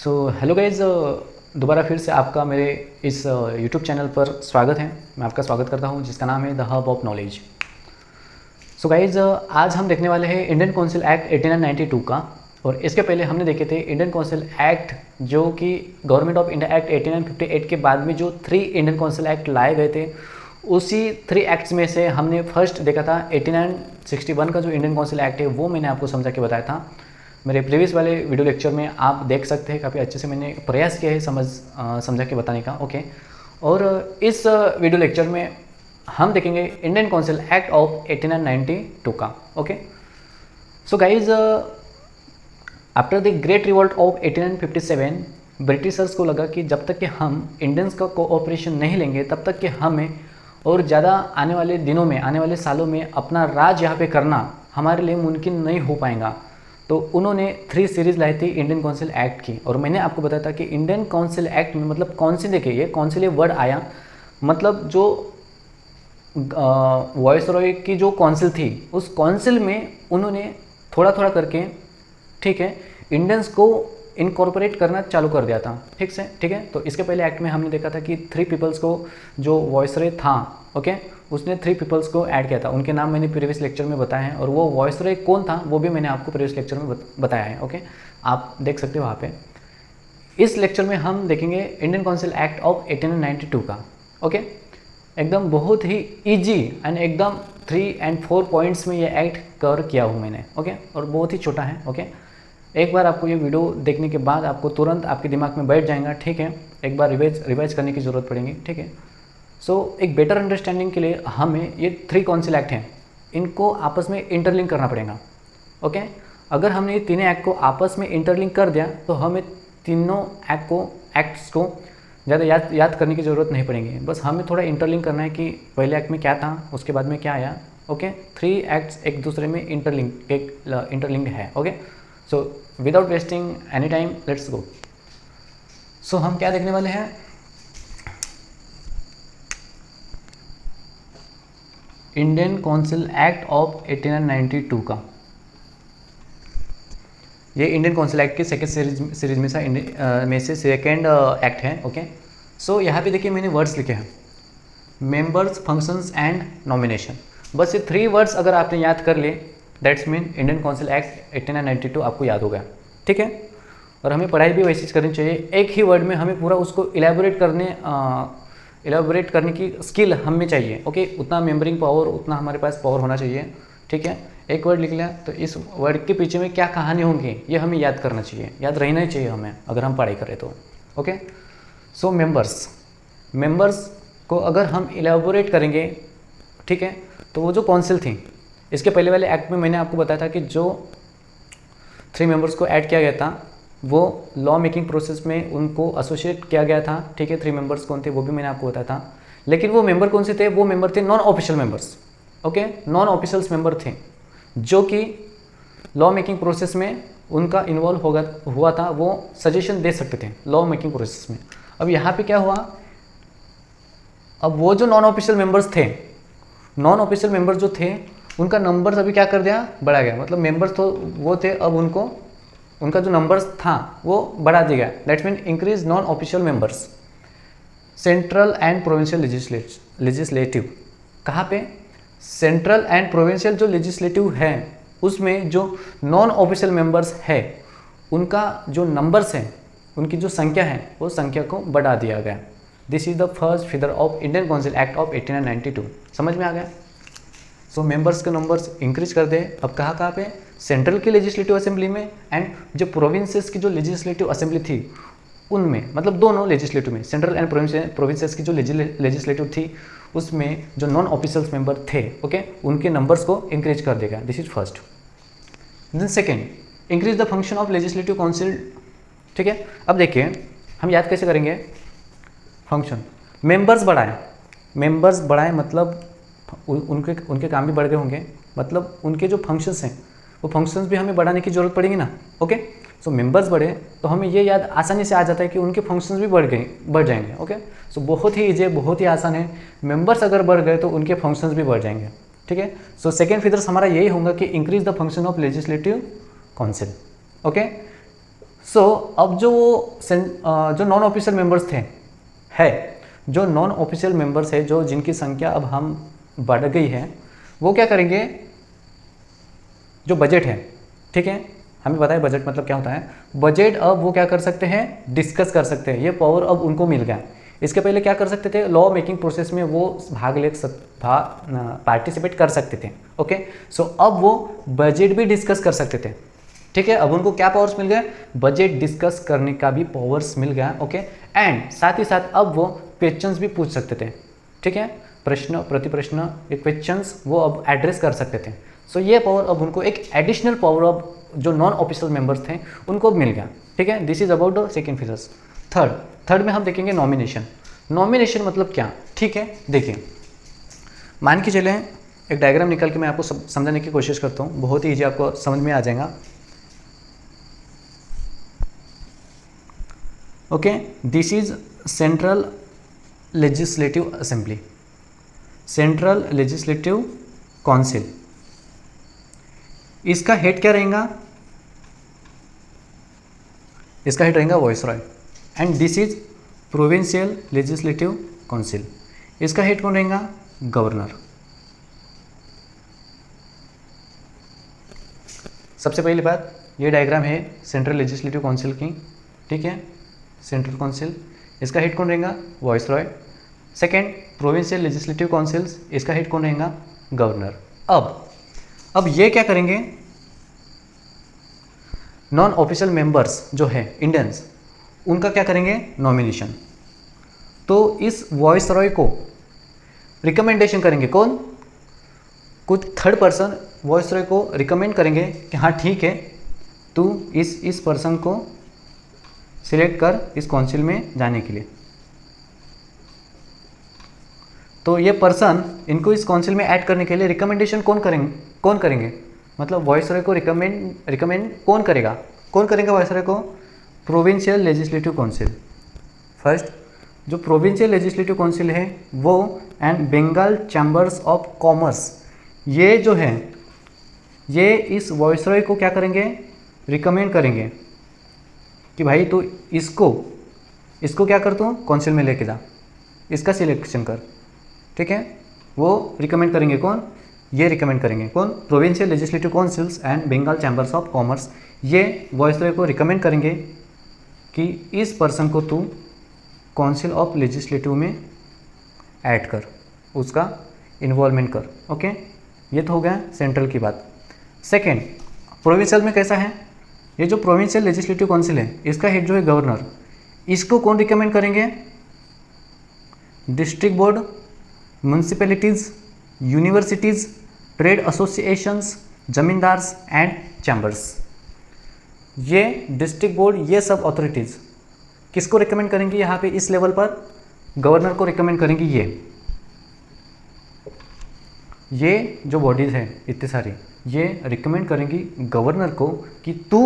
So hello guys, दोबारा फिर से आपका मेरे इस यूट्यूब चैनल पर स्वागत है। मैं आपका स्वागत करता हूं जिसका नाम है the hub of knowledge. So guys, आज हम देखने वाले हैं इंडियन काउंसिल एक्ट 1892 का। और इसके पहले हमने देखे थे इंडियन काउंसिल एक्ट, जो कि गवर्नमेंट ऑफ इंडिया एक्ट 1858 के बाद में जो 3 इंडियन काउंसिल एक्ट लाए गए थे, उसी 3 एक्ट्स में से हमने फर्स्ट देखा था 1861 का जो इंडियन काउंसिल एक्ट है, वो मैंने आपको समझा के बताया था। मेरे प्रीवियस वाले वीडियो लेक्चर में आप देख सकते हैं, काफ़ी अच्छे से मैंने प्रयास किया है समझा के बताने का। ओके, और इस वीडियो लेक्चर में हम देखेंगे इंडियन काउंसिल एक्ट ऑफ 1892 का। Okay, so guys, after the great revolt of 1857 Britishers को लगा कि जब तक कि हम इंडियंस का कोऑपरेशन नहीं लेंगे तब तक कि हमें और ज़्यादा आने वाले दिनों में, आने वाले सालों में अपना राज यहाँ पे करना हमारे लिए मुमकिन नहीं हो पाएगा। तो उन्होंने 3 सीरीज़ लाई थी इंडियन काउंसिल एक्ट की। और मैंने आपको बताया था कि इंडियन काउंसिल एक्ट में मतलब काउंसिल, देखिए ये काउंसिल वर्ड आया, मतलब जो वॉइसरॉय की जो काउंसिल थी, उस काउंसिल में उन्होंने थोड़ा थोड़ा करके, ठीक है, इंडियंस को इनकॉर्पोरेट करना चालू कर दिया था। ठीक है। तो इसके पहले एक्ट में हमने देखा था कि 3 पीपल्स को, जो वॉइसरॉय था, ओके, उसने 3 पीपल्स को ऐड किया था। उनके नाम मैंने प्रीवियस लेक्चर में बताया है, और वो वॉइसरॉय कौन था वो भी मैंने आपको प्रीवियस लेक्चर में बताया है। ओके, आप देख सकते हो वहाँ पे। इस लेक्चर में हम देखेंगे इंडियन काउंसिल एक्ट ऑफ 1892 का। ओके, एकदम बहुत ही ईजी एंड एकदम 3 और 4 पॉइंट्स में ये एक्ट कवर किया हूँ मैंने। ओके, और बहुत ही छोटा है। ओके, एक बार आपको ये वीडियो देखने के बाद आपको तुरंत आपके दिमाग में बैठ जाएगा। ठीक है, एक बार रिवाइज करने की ज़रूरत पड़ेगी। ठीक है, सो एक बेटर अंडरस्टैंडिंग के लिए हमें ये 3 काउंसिल एक्ट हैं, इनको आपस में इंटरलिंक करना पड़ेगा। ओके, अगर हमने ये तीनों एक्ट को आपस में इंटरलिंक कर दिया तो हमें तीनों एक्ट्स को ज़्यादा याद करने की ज़रूरत नहीं पड़ेगी। बस हमें थोड़ा इंटरलिंक करना है कि पहले एक्ट में क्या था, उसके बाद में क्या आया। ओके, 3 एक्ट्स एक दूसरे में इंटरलिंक्ड है। Okay, so without wasting any time let's go. So हम क्या देखने वाले हैं, इंडियन काउंसिल एक्ट ऑफ 1892 का। ये इंडियन काउंसिल एक्ट के सेकेंड सीरीज में से सेकेंड एक्ट है। ओके, सो यहाँ पे देखिए मैंने वर्ड्स लिखे हैं, मेंबर्स, फंक्शंस एंड नॉमिनेशन। बस ये 3 वर्ड्स अगर आपने याद कर लिए, that's mean Indian council act 1892 आपको याद हो गया। ठीक है, और हमें पढ़ाई भी वैसी करनी चाहिए, एक ही वर्ड में हमें पूरा उसको इलेबोरेट करने की स्किल हमें चाहिए। ओके, उतना मेमोरिंग पावर, उतना हमारे पास पावर होना चाहिए। ठीक है, एक वर्ड लिख लिया तो इस वर्ड के पीछे में क्या कहानी होंगी ये हमें याद करना चाहिए, याद रहना ही चाहिए हमें अगर हम पढ़ाई करें तो। ओके, सो मेंबर्स को अगर हम इलेबोरेट करेंगे, ठीक है, तो वो जो काउंसिल थी, इसके पहले वाले एक्ट में मैंने आपको बताया था कि जो 3 मेंबर्स को ऐड किया गया था वो लॉ मेकिंग प्रोसेस में उनको एसोसिएट किया गया था। ठीक है, 3 मेंबर्स कौन थे वो भी मैंने आपको बताया था, लेकिन वो मेंबर कौन से थे, वो मेंबर थे non official members. Okay, non officials member थे जो कि लॉ मेकिंग प्रोसेस में उनका इन्वॉल्व हुआ था, वो सजेशन दे सकते थे लॉ मेकिंग प्रोसेस में। अब यहाँ पे क्या हुआ, अब वो जो नॉन ऑफिशियल मेंबर्स थे, नॉन ऑफिशियल मेंबर्स जो थे उनका नंबर्स अभी क्या कर दिया, बढ़ा गया। मतलब मेंबर्स तो वो थे, अब उनका जो नंबर्स था वो बढ़ा दिया गया। That's mean increase non official members. Central and provincial legislative, कहाँ पे, सेंट्रल एंड प्रोविंशियल जो लेजिस्लेटिव है उसमें जो नॉन ऑफिशियल मेंबर्स है उनका जो नंबर्स है, उनकी जो संख्या है, वो संख्या को बढ़ा दिया गया। This is the first feature of Indian council act of 1892। समझ में आ गया। सो मेंबर्स के नंबर्स इंक्रीज कर दे। अब कहाँ पे, सेंट्रल की लेजिस्लेटिव असेंबली में एंड जो प्रोविंसेस की जो लेजिस्लेटिव असेंबली थी उनमें, मतलब दोनों लेजिस्लेटिव में, सेंट्रल एंड प्रोविंसेस की जो लेजिस्लेटिव थी उसमें जो नॉन ऑफिशियल्स मेंबर थे, ओके, उनके नंबर्स को इंक्रीज कर देगा। This is first. Then second, increase the function of legislative council. ठीक है, अब देखिए हम याद कैसे करेंगे, फंक्शन, मेंबर्स बढ़ाए मतलब उनके काम भी बढ़ गए होंगे, मतलब उनके जो फंक्शंस हैं वो फंक्शंस भी हमें बढ़ाने की जरूरत पड़ेगी ना। ओके, सो मेंबर्स बढ़े तो हमें ये याद आसानी से आ जाता है कि उनके फंक्शंस भी बढ़ जाएंगे। ओके, सो बहुत ही ईजी, बहुत ही आसान है। मेंबर्स अगर बढ़ गए तो उनके फंक्शंस भी बढ़ जाएंगे। ठीक है, सो सेकेंड फीचर्स हमारा यही होगा कि increase the function of legislative council. Okay, so अब जो नॉन ऑफिशियल मेंबर्स थे जो नॉन ऑफिशियल मेंबर्स है जो जिनकी संख्या अब हम बढ़ गई है, वो क्या करेंगे, जो बजट है, ठीक है, हमें पता है बजट मतलब क्या होता है, बजट अब वो क्या कर सकते हैं, डिस्कस कर सकते हैं, ये पावर अब उनको मिल गया। इसके पहले क्या कर सकते थे, लॉ मेकिंग प्रोसेस में वो पार्टिसिपेट कर सकते थे। ओके, सो अब वो बजट भी डिस्कस कर सकते थे, ठीक है। अब उनको क्या पावर्स मिल गए, बजट डिस्कस करने का भी पावर्स मिल गया। ओके, एंड साथ ही साथ अब वो क्वेश्चंस भी पूछ सकते थे, ठीक है, प्रश्न प्रतिप्रश्न, ये क्वेश्चंस वो अब एड्रेस कर सकते थे। सो ये पावर अब उनको एक एडिशनल पावर अब जो नॉन ऑफिशियल मेंबर्स थे उनको अब मिल गया, ठीक है। This is about the second features. Third में हम देखेंगे नॉमिनेशन। नॉमिनेशन मतलब क्या, ठीक है, देखिए मान के चलें एक डायग्राम निकाल के मैं आपको समझाने की कोशिश करता हूँ, बहुत ही ईजी आपको समझ में आ जाएगा। Okay, this is central legislative assembly, central legislative council. इसका हेड क्या रहेगा, इसका हेड रहेगा viceroy. And this is provincial legislative council, इसका हेड कौन रहेगा, गवर्नर। सबसे पहली बात, ये डायग्राम है सेंट्रल लेजिस्लेटिव काउंसिल की, ठीक है, सेंट्रल काउंसिल, इसका हेड कौन रहेगा, viceroy. Second, provincial legislative councils, इसका हेड कौन रहेगा, गवर्नर। अब ये क्या करेंगे, नॉन ऑफिशियल मेंबर्स जो है इंडियंस, उनका क्या करेंगे, नॉमिनेशन। तो इस वाइसरॉय को रिकमेंडेशन करेंगे, कौन, कुछ थर्ड पर्सन वाइसरॉय को रिकमेंड करेंगे कि हाँ ठीक है, तू इस पर्सन को सिलेक्ट कर इस काउंसिल में जाने के लिए। तो ये पर्सन इनको इस काउंसिल में ऐड करने के लिए रिकमेंडेशन कौन करेंगे, मतलब वाइसरॉय को रिकमेंड कौन करेगा वाइसरॉय को, प्रोविंशियल लेजिस्लेटिव काउंसिल। फर्स्ट, जो प्रोविंशियल लेजिस्लेटिव काउंसिल है वो and Bengal chambers of commerce, ये जो है ये इस वाइसरॉय को क्या करेंगे, रिकमेंड करेंगे कि भाई तू इसको क्या कर, तू काउंसिल में लेके जा, इसका सिलेक्शन कर, ठीक है। वो रिकमेंड करेंगे कौन, ये रिकमेंड करेंगे कौन, provincial legislative councils and Bengal chambers of commerce, ये वाइसरॉय को रिकमेंड करेंगे कि इस पर्सन को तू काउंसिल ऑफ लेजिस्लेटिव में ऐड कर, उसका इन्वॉल्वमेंट कर। ओके, ये तो हो गया सेंट्रल की बात। सेकेंड, प्रोविंशियल में कैसा है, ये जो प्रोविंशियल लेजिस्लेटिव काउंसिल है इसका हेड जो है गवर्नर, इसको कौन रिकमेंड करेंगे, district board, municipalities, universities, trade associations, zamindars and chambers. ये डिस्ट्रिक्ट बोर्ड, ये सब अथॉरिटीज़ किसको रिकमेंड करेंगी, यहाँ पे इस लेवल पर गवर्नर को रिकमेंड करेंगी। ये जो बॉडीज़ हैं इतनी सारी, ये रिकमेंड करेंगी गवर्नर को कि तू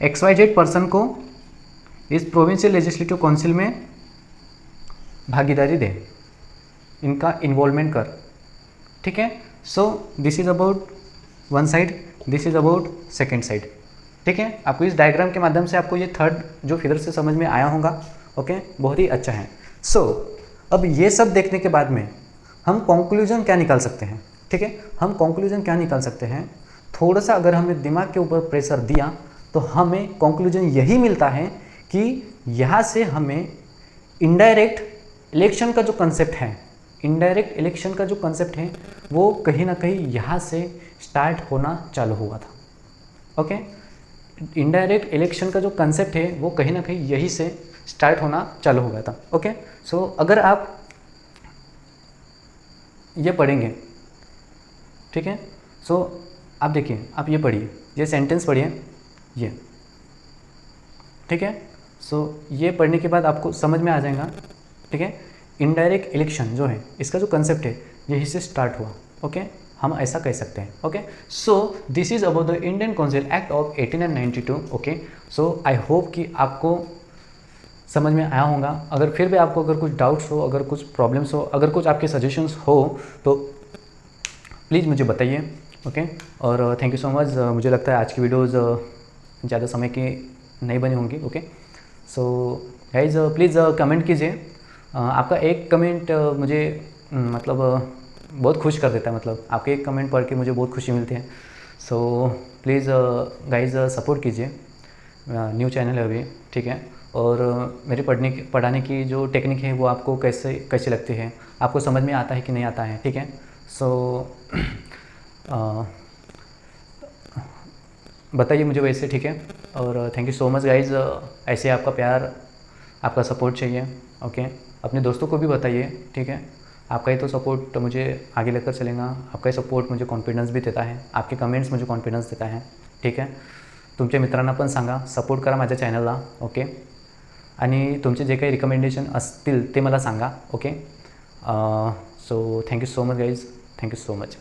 XYZ पर्सन को इस प्रोविंशियल लेजिस्लेटिव काउंसिल में भागीदारी दे, इनका इन्वॉल्वमेंट कर, ठीक है। So this is about one side, this is about second side, ठीक है। आपको इस डायग्राम के माध्यम से आपको ये थर्ड जो फिगर से समझ में आया होगा। ओके, बहुत ही अच्छा है। सो अब ये सब देखने के बाद में हम कंक्लूजन क्या निकाल सकते हैं, ठीक है। हम कंक्लूजन क्या निकाल सकते हैं, थोड़ा सा अगर हमने दिमाग के ऊपर प्रेशर दिया तो हमें कंक्लूजन यही मिलता है कि यहाँ से हमें इनडायरेक्ट इलेक्शन का जो कंसेप्ट है, इनडायरेक्ट इलेक्शन का जो कंसेप्ट है वो कहीं ना कहीं यहाँ से स्टार्ट होना चालू हुआ था। ओके, इनडायरेक्ट इलेक्शन का जो कंसेप्ट है वो कहीं ना कहीं यही से स्टार्ट होना चालू हो गया था। ओके, सो अगर आप ये पढ़ेंगे, ठीक है, सो आप देखिए, आप ये पढ़िए, ये सेंटेंस पढ़िए, ये, ठीक है। सो ये पढ़ने के बाद आपको समझ में आ जाएगा, ठीक है, इनडायरेक्ट इलेक्शन जो है इसका जो कंसेप्ट है यही से स्टार्ट हुआ। ओके, हम ऐसा कह सकते हैं। Okay, so this is about the Indian council act of 1892। Okay, so I hope कि आपको समझ में आया होगा। अगर फिर भी आपको अगर कुछ डाउट्स हो, अगर कुछ प्रॉब्लम्स हो, अगर कुछ आपके सजेशंस हो तो प्लीज़ मुझे बताइए, ओके। और थैंक यू सो मच। मुझे लगता है आज की वीडियोज़ ज़्यादा समय की नहीं बनी होंगी। Okay, so guys please comment कीजिए। आपका एक कमेंट मुझे मतलब बहुत खुश कर देता है। मतलब आपके एक कमेंट पढ़ के मुझे बहुत खुशी मिलती है। सो प्लीज़ गाइज सपोर्ट कीजिए। न्यू चैनल है अभी, ठीक है। और मेरे पढ़ाने की जो टेक्निक है वो आपको कैसे कैसे लगती है, आपको समझ में आता है कि नहीं आता है, ठीक है। सो बताइए मुझे वैसे, ठीक है। और thank you so much guys. ऐसे आपका प्यार, आपका सपोर्ट चाहिए। ओके, अपने दोस्तों को भी बताइए, ठीक है। आपका ही तो सपोर्ट मुझे आगे लेकर चलेगा। आपका ही सपोर्ट मुझे कॉन्फिडन्स भी देता है। आपके कमेंट्स मुझे कॉन्फिडन्स देता है, ठीक आहे। तुमच्या मित्रांना पण सांगा, सपोर्ट करा माझ्या चॅनलला, ओके। आणि तुमचे जे काही रिकमेंडेशन असतील ते मला सांगा, okay. So thank you so much guys, thank you so much.